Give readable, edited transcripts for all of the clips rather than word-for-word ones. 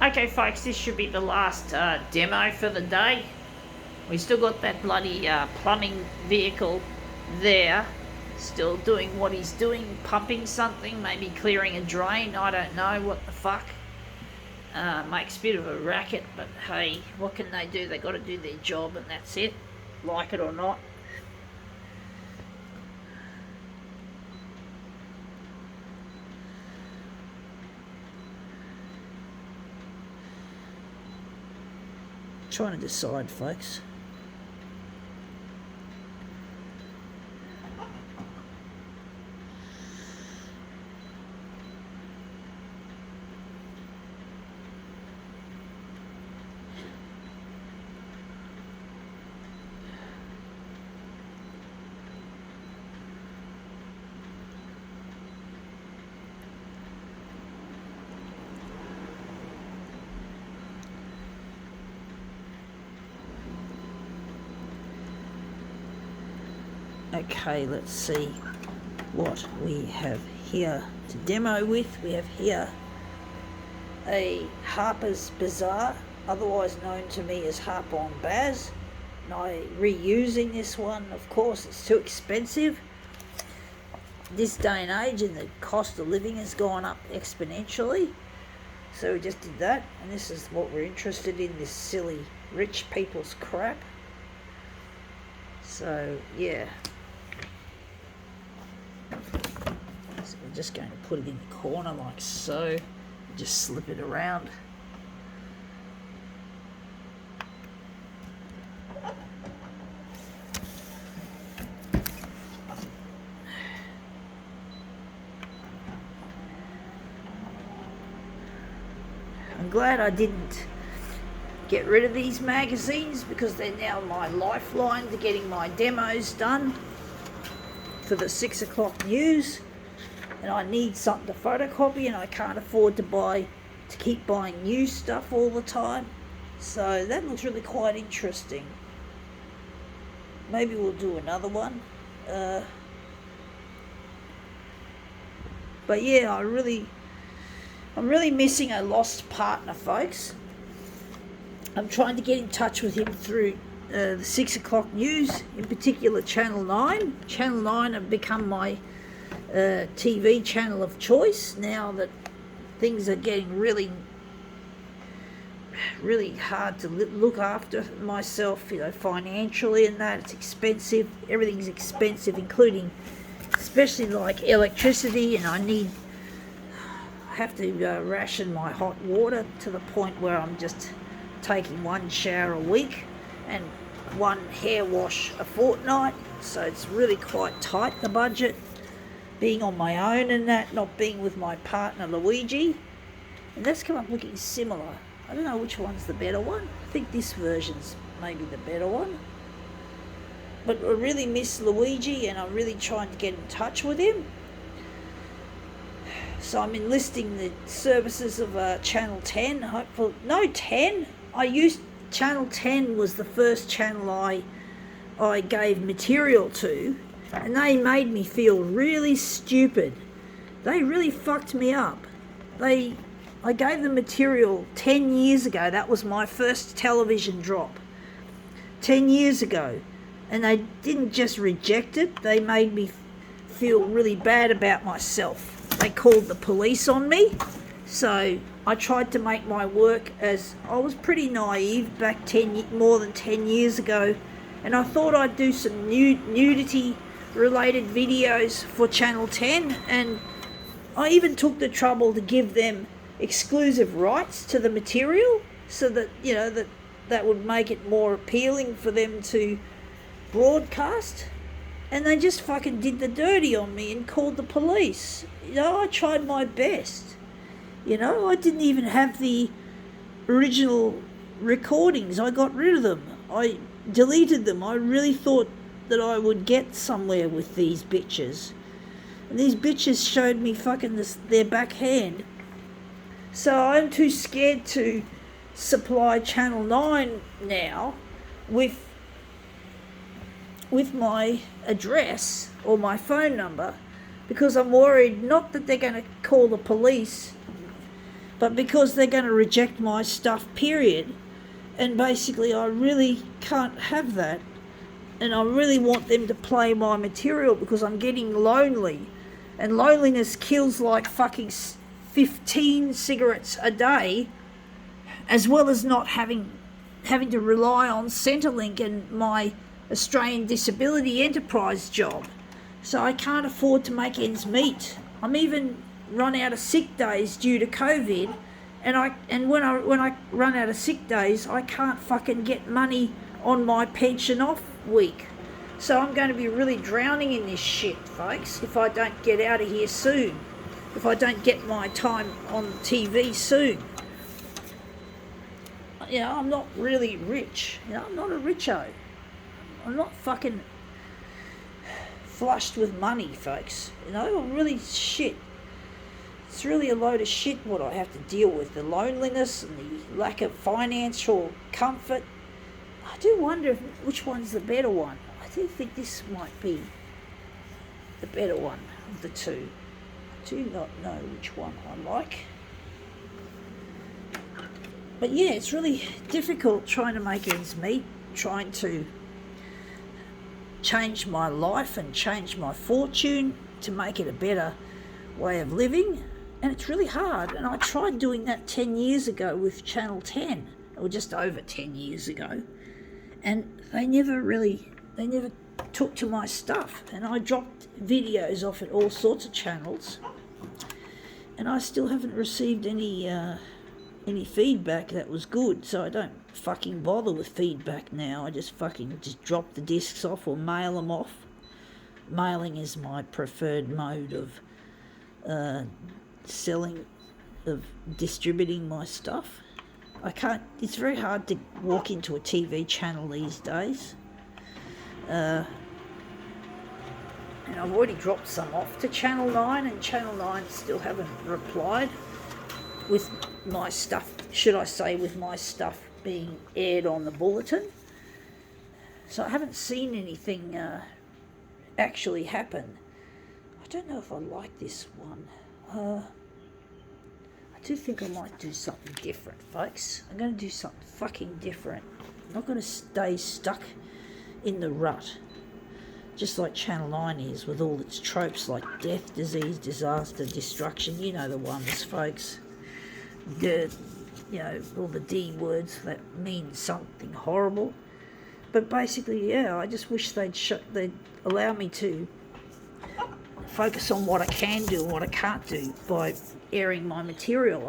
Okay, folks, this should be the last demo for the day. We still got that bloody plumbing vehicle there, still doing what he's doing, pumping something, maybe clearing a drain, I don't know what the fuck. Makes a bit of a racket, but hey, what can they do? They got to do their job and that's it, like it or not. Trying to decide, folks. Okay, let's see what we have here to demo with. We have here a Harp On Baz, otherwise known to me as Harp On Baz. And I'm reusing this one, of course, it's too expensive. This day and age, and the cost of living has gone up exponentially. So we just did that, and this is what we're interested in, this silly rich people's crap. So, yeah. So we're just going to put it in the corner like so, just slip it around. I'm glad I didn't get rid of these magazines because they're now my lifeline to getting my demos done for the 6 o'clock news, and I need something to photocopy and I can't afford to keep buying new stuff all the time. So that looks really quite interesting. Maybe we'll do another one. But yeah, I'm really missing a lost partner, folks. I'm trying to get in touch with him through the 6 o'clock news, in particular Channel 9. Channel 9 have become my TV channel of choice now that things are getting really hard to look after myself, you know, financially and that. It's expensive. Everything's expensive, including especially like electricity, and I have to ration my hot water to the point where I'm just taking one shower a week and one hair wash a fortnight. So it's really quite tight, the budget, being on my own and that, not being with my partner Luigi. And that's come up looking similar. I don't know which one's the better one. I think this version's maybe the better one. But I really miss Luigi and I'm really trying to get in touch with him. So I'm enlisting the services of Channel 10. Hopefully, no, 10. Channel 10 was the first channel I gave material to, and they made me feel really stupid. They really fucked me up. I gave them material 10 years ago. That was my first television drop 10 years ago, and they didn't just reject it, they made me feel really bad about myself. They called the police on me. So I tried to make my work, as I was pretty naive back more than 10 years ago, and I thought I'd do some nudity related videos for Channel 10, and I even took the trouble to give them exclusive rights to the material so that, you know, that would make it more appealing for them to broadcast. And they just fucking did the dirty on me and called the police. You know, I tried my best. You know, I didn't even have the original recordings. I got rid of them. I deleted them. I really thought that I would get somewhere with these bitches. And these bitches showed me fucking their backhand. So I'm too scared to supply Channel 9 now with my address or my phone number, because I'm worried not that they're going to call the police but because they're going to reject my stuff, period. And basically I really can't have that. And I really want them to play my material because I'm getting lonely. And loneliness kills like fucking 15 cigarettes a day, as well as not having to rely on Centrelink and my Australian Disability Enterprise job. So I can't afford to make ends meet. I'm even run out of sick days due to COVID, and when I run out of sick days, I can't fucking get money on my pension off week. So I'm going to be really drowning in this shit, folks, if I don't get out of here soon. If I don't get my time on TV soon. You know, I'm not really rich. You know, I'm not a richo. I'm not fucking flushed with money, folks. You know, I'm really shit. It's really a load of shit what I have to deal with. The loneliness and the lack of financial comfort. I do wonder which one's the better one. I do think this might be the better one of the two. I do not know which one I like. But yeah, it's really difficult trying to make ends meet, trying to change my life and change my fortune to make it a better way of living. And it's really hard. And I tried doing that 10 years ago with Channel 10, or just over 10 years ago. And they never took to my stuff. And I dropped videos off at all sorts of channels. And I still haven't received any feedback that was good, so I don't fucking bother with feedback now. I just drop the discs off or mail them off. Mailing is my preferred mode of distributing my stuff. It's very hard to walk into a TV channel these days. And I've already dropped some off to Channel 9, and Channel 9 still haven't replied with my stuff, should I say, with my stuff being aired on the bulletin. So I haven't seen anything actually happen. I don't know if I like this one. I do think I might do something different, folks. I'm going to do something fucking different. I'm not going to stay stuck in the rut, just like Channel 9 is, with all its tropes like death, disease, disaster, destruction. You know the ones, folks. All the D words that mean something horrible. But basically, yeah, I just wish they'd allow me to focus on what I can do and what I can't do by airing my material.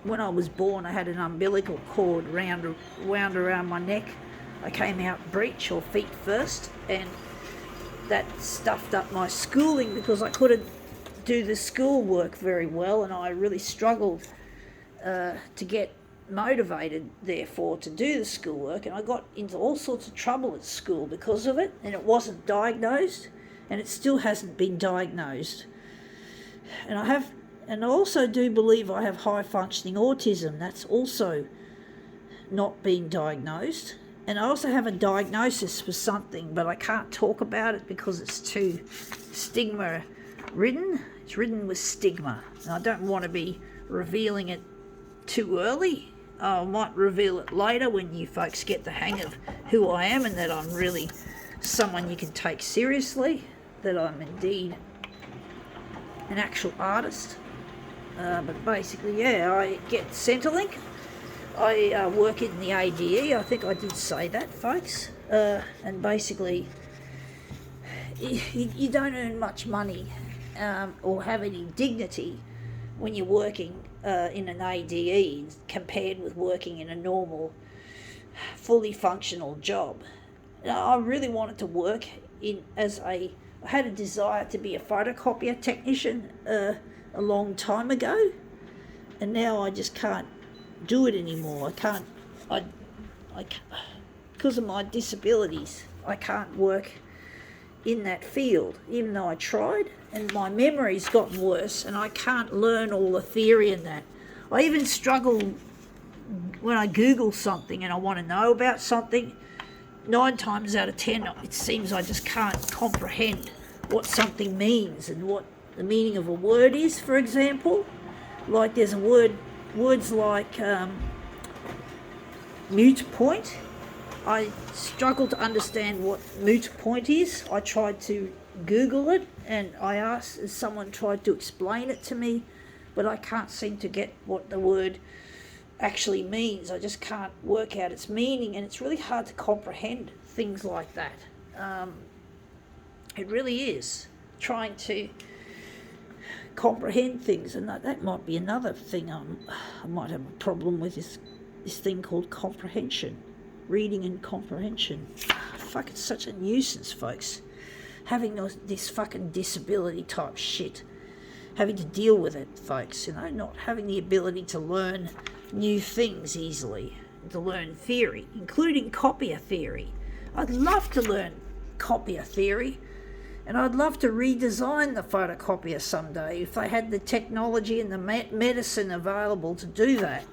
When I was born, I had an umbilical cord wound around my neck. I came out breech or feet first, and that stuffed up my schooling because I couldn't do the school work very well, and I really struggled to get motivated, therefore, to do the schoolwork, and I got into all sorts of trouble at school because of it, and it wasn't diagnosed, and it still hasn't been diagnosed. And I also do believe I have high functioning autism. That's also not been diagnosed. And I also have a diagnosis for something, but I can't talk about it because it's too stigma ridden. It's ridden with stigma, and I don't want to be revealing it too early. I might reveal it later when you folks get the hang of who I am and that I'm really someone you can take seriously, that I'm indeed an actual artist. But basically, yeah, I get Centrelink. I work in the ADE. I think I did say that, folks. And basically, you don't earn much money or have any dignity when you're working in an ADE compared with working in a normal, fully functional job. I really wanted to work I had a desire to be a photocopier technician a long time ago, and now I just can't do it anymore. I because of my disabilities, I can't work in that field, even though I tried, and my memory's gotten worse, and I can't learn all the theory in that. I even struggle when I Google something and I want to know about something. 9 times out of 10, it seems I just can't comprehend what something means and what the meaning of a word is, for example. Like there's a word words like moot point. I struggle to understand what moot point is. I tried to Google it and I asked, someone tried to explain it to me, but I can't seem to get what the word actually means. I just can't work out its meaning, and it's really hard to comprehend things like that. It really is, trying to comprehend things, and that might be another thing I might have a problem with, this thing called comprehension, reading and comprehension. Fuck, it's such a nuisance, folks, having this fucking disability type shit, having to deal with it, folks, not having the ability to learn new things easily, to learn theory, including copier theory. I'd love to learn copier theory, and I'd love to redesign the photocopier someday if they had the technology and the medicine available to do that.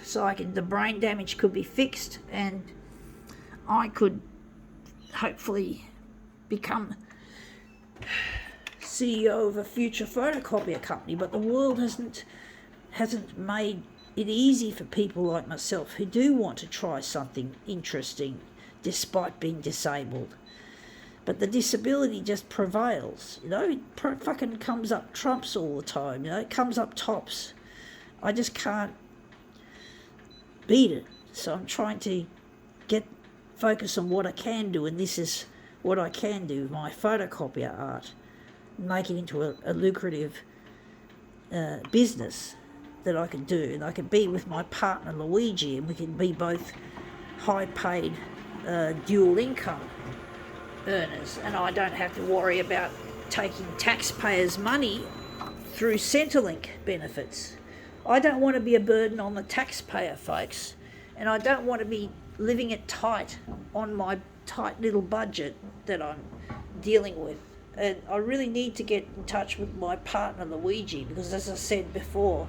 So the brain damage could be fixed, and I could hopefully become CEO of a future photocopier company. But the world hasn't made it easy for people like myself who do want to try something interesting despite being disabled. But the disability just prevails, it fucking comes up trumps all the time, it comes up tops. I just can't beat it. So I'm trying to focus on what I can do, and this is what I can do, my photocopier art, make it into a lucrative business that I can do, and I can be with my partner Luigi, and we can be both high paid dual income earners, and I don't have to worry about taking taxpayers' money through Centrelink benefits. I don't want to be a burden on the taxpayer, folks, and I don't want to be living it tight on my tight little budget that I'm dealing with. And I really need to get in touch with my partner Luigi, because as I said before,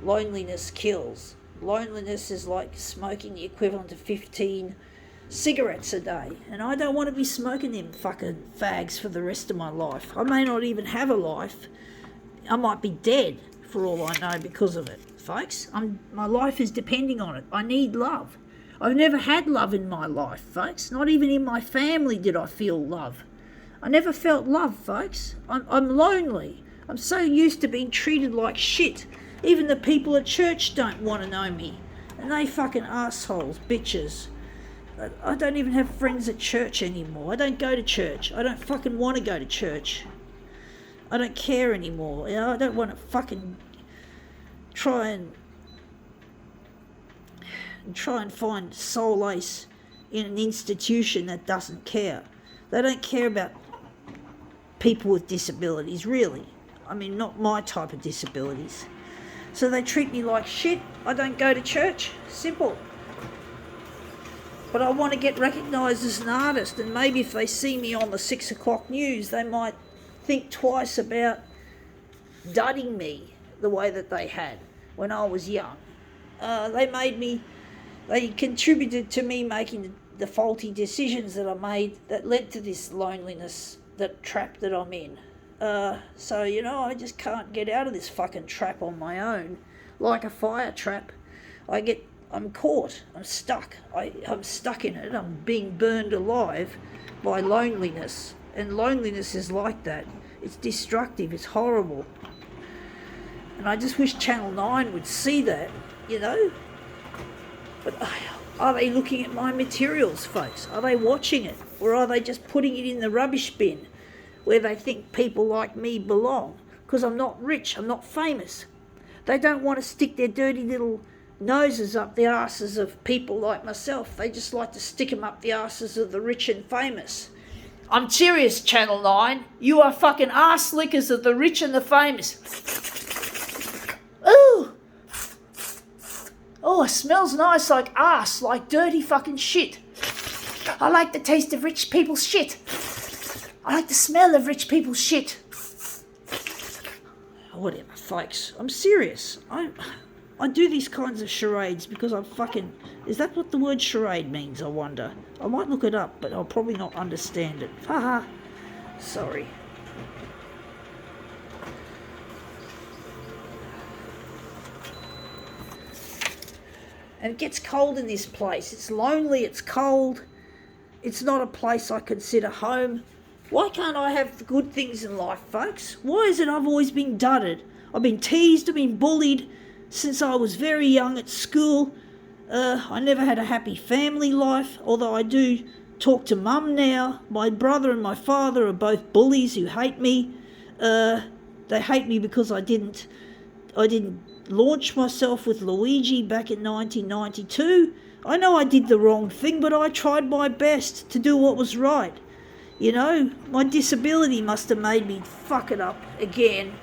loneliness kills. Loneliness is like smoking the equivalent of 15 cigarettes a day, and I don't want to be smoking them fucking fags for the rest of my life. I may not even have a life. I might be dead for all I know because of it, folks. My life is depending on it. I need love. I've never had love in my life, folks. Not even in my family did I feel love. I never felt love, folks. I'm lonely. I'm so used to being treated like shit. Even the people at church don't want to know me, and they fucking assholes, bitches. I don't even have friends at church anymore. I don't go to church. I don't fucking want to go to church. I don't care anymore. I don't want to fucking try and find solace in an institution that doesn't care. They don't care about people with disabilities, really. I mean, not my type of disabilities. So they treat me like shit. I don't go to church. Simple. But I want to get recognised as an artist, and maybe if they see me on the 6 o'clock news, they might think twice about dudding me the way that they had when I was young. They contributed to me making the faulty decisions that I made that led to this loneliness, that trap that I'm in. So, I just can't get out of this fucking trap on my own. Like a fire trap, I'm caught, I'm stuck. I'm stuck in it. I'm being burned alive by loneliness. And loneliness is like that. It's destructive, it's horrible. And I just wish Channel 9 would see that, But are they looking at my materials, folks? Are they watching it? Or are they just putting it in the rubbish bin where they think people like me belong? Because I'm not rich, I'm not famous. They don't want to stick their dirty little noses up the arses of people like myself. They just like to stick them up the arses of the rich and famous. I'm serious, Channel 9. You are fucking arse lickers of the rich and the famous. Ooh! Oh, it smells nice like arse, like dirty fucking shit. I like the taste of rich people's shit. I like the smell of rich people's shit. Whatever, folks. I'm serious. I do these kinds of charades because I'm fucking... Is that what the word charade means, I wonder? I might look it up, but I'll probably not understand it. Haha. Sorry. And it gets cold in this place. It's lonely, it's cold. It's not a place I consider home. Why can't I have the good things in life, folks? Why is it I've always been dudded? I've been teased, I've been bullied since I was very young at school. I never had a happy family life, although I do talk to mum now. My brother and my father are both bullies who hate me. They hate me because I didn't launch myself with Luigi back in 1992. I know I did the wrong thing, but I tried my best to do what was right. You know, my disability must have made me fuck it up again.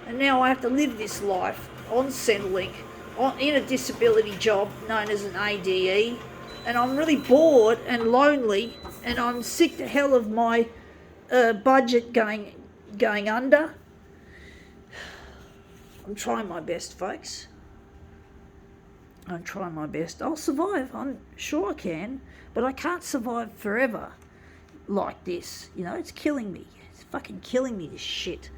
And now I have to live this life on Centrelink, in a disability job known as an ADE. And I'm really bored and lonely, and I'm sick to hell of my budget going under. I'm trying my best, folks. I'm trying my best. I'll survive. I'm sure I can. But I can't survive forever like this. You know, it's killing me. It's fucking killing me, this shit.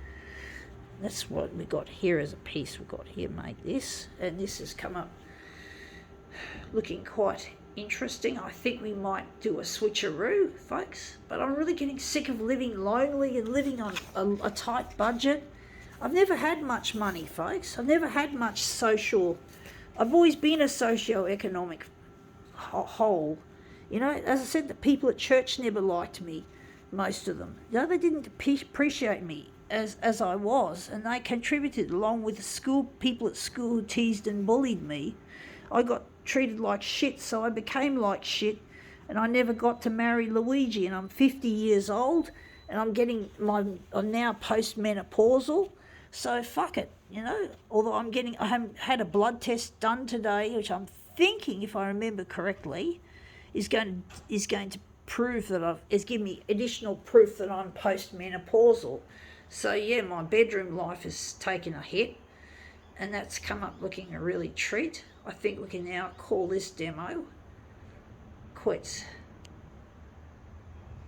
That's what we got here as a piece. We've got here, make this. And this has come up looking quite interesting. I think we might do a switcheroo, folks. But I'm really getting sick of living lonely and living on a tight budget. I've never had much money, folks. I've never had much social. I've always been a socio-economic hole. You know, as I said, the people at church never liked me, most of them. You know, they didn't appreciate me as I was, and they contributed along with the people at school who teased and bullied me. I got treated like shit, so I became like shit, and I never got to marry Luigi, and I'm 50 years old, and I'm now postmenopausal. So fuck it, you know. Although I haven't had a blood test done today, which I'm thinking, if I remember correctly, is going to prove that it's given me additional proof that I'm postmenopausal. So yeah, my bedroom life has taken a hit, and that's come up looking a really treat. I think we can now call this demo quits.